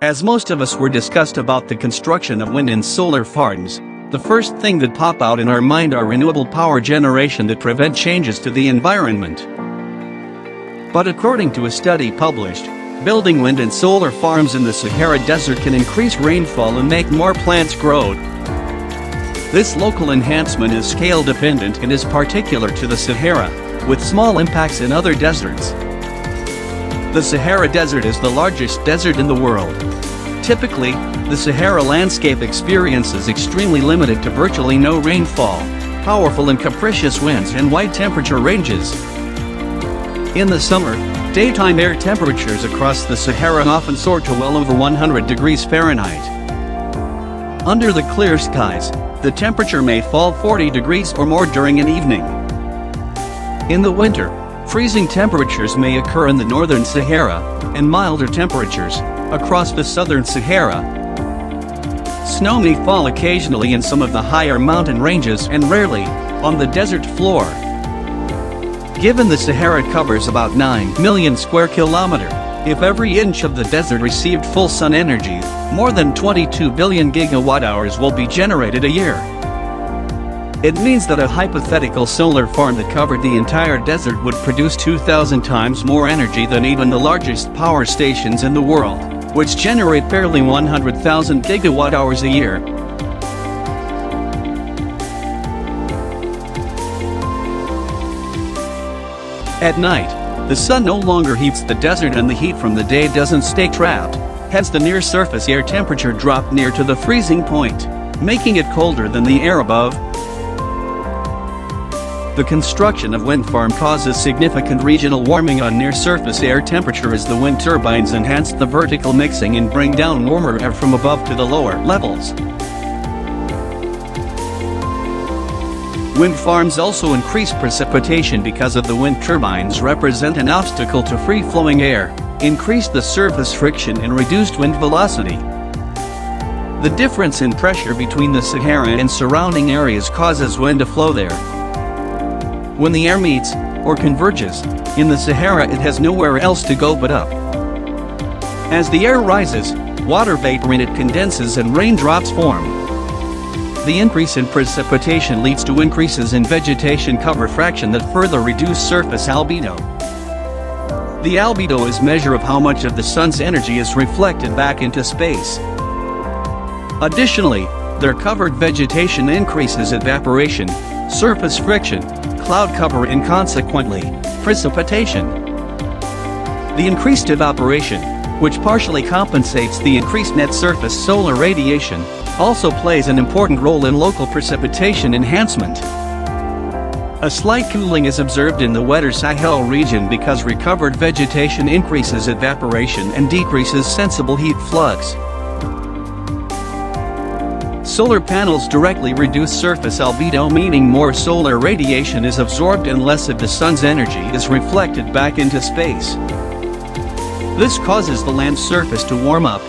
As most of us were discussed about the construction of wind and solar farms, the first thing that pop out in our mind are renewable power generation that prevent changes to the environment. But according to a study published, building wind and solar farms in the Sahara Desert can increase rainfall and make more plants grow. This local enhancement is scale dependent and is particular to the Sahara, with small impacts in other deserts. The Sahara Desert is the largest desert in the world. Typically, the Sahara landscape experiences extremely limited to virtually no rainfall, powerful and capricious winds and wide temperature ranges. In the summer, daytime air temperatures across the Sahara often soar to well over 100 degrees Fahrenheit. Under the clear skies, the temperature may fall 40 degrees or more during an evening. In the winter, freezing temperatures may occur in the northern Sahara, and milder temperatures across the southern Sahara. Snow may fall occasionally in some of the higher mountain ranges and rarely on the desert floor. Given the Sahara covers about 9 million square kilometers, if every inch of the desert received full sun energy, more than 22 billion gigawatt-hours will be generated a year. It means that a hypothetical solar farm that covered the entire desert would produce 2,000 times more energy than even the largest power stations in the world, which generate barely 100,000 gigawatt-hours a year. At night, the sun no longer heats the desert and the heat from the day doesn't stay trapped, hence the near-surface air temperature dropped near to the freezing point, making it colder than the air above. The construction of wind farm causes significant regional warming on near-surface air temperature as the wind turbines enhance the vertical mixing and bring down warmer air from above to the lower levels. Wind farms also increase precipitation because of the wind turbines represent an obstacle to free-flowing air, increase the surface friction and reduced wind velocity. The difference in pressure between the Sahara and surrounding areas causes wind to flow there. When the air meets, or converges, in the Sahara it has nowhere else to go but up. As the air rises, water vapor in it condenses and raindrops form. The increase in precipitation leads to increases in vegetation cover fraction that further reduce surface albedo. The albedo is a measure of how much of the sun's energy is reflected back into space. Additionally, their covered vegetation increases evaporation, surface friction, cloud cover and consequently, precipitation. The increased evaporation, which partially compensates the increased net surface solar radiation, also plays an important role in local precipitation enhancement. A slight cooling is observed in the wetter Sahel region because recovered vegetation increases evaporation and decreases sensible heat flux. Solar panels directly reduce surface albedo, meaning more solar radiation is absorbed and less of the sun's energy is reflected back into space. This causes the land surface to warm up.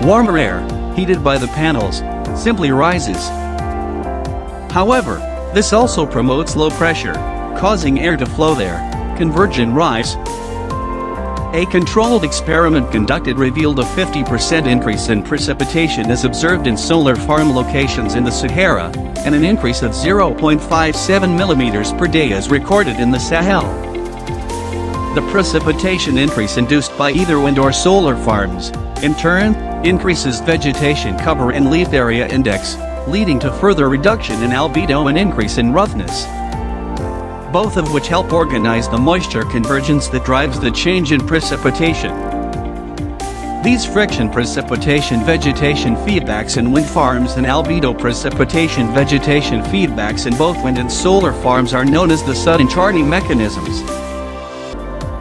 Warmer air, heated by the panels, simply rises. However, this also promotes low pressure, causing air to flow there, converge and rise. A controlled experiment conducted revealed a 50% increase in precipitation is observed in solar farm locations in the Sahara, and an increase of 0.57 millimeters per day is recorded in the Sahel. The precipitation increase induced by either wind or solar farms, in turn, increases vegetation cover and leaf area index, leading to further reduction in albedo and increase in roughness, both of which help organize the moisture convergence that drives the change in precipitation. These friction precipitation vegetation feedbacks in wind farms and albedo precipitation vegetation feedbacks in both wind and solar farms are known as the sudden charting mechanisms.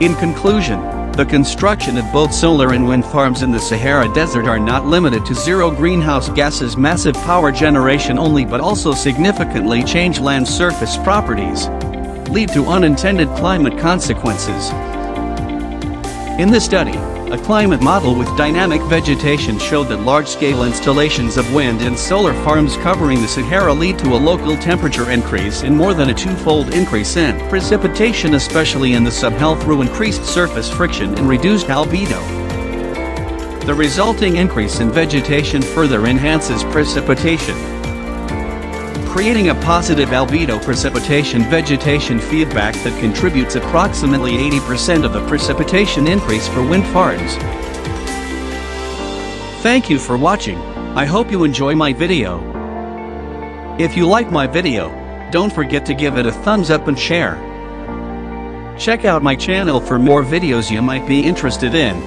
In conclusion, the construction of both solar and wind farms in the Sahara Desert are not limited to zero greenhouse gases massive power generation only but also significantly change land surface properties, lead to unintended climate consequences. In the study, a climate model with dynamic vegetation showed that large-scale installations of wind and solar farms covering the Sahara lead to a local temperature increase and more than a twofold increase in precipitation, especially in the Sahel, through increased surface friction and reduced albedo. The resulting increase in vegetation further enhances precipitation, creating a positive albedo precipitation vegetation feedback that contributes approximately 80% of the precipitation increase for wind farms. Thank you for watching. I hope you enjoy my video. If you like my video, don't forget to give it a thumbs up and share. Check out my channel for more videos you might be interested in.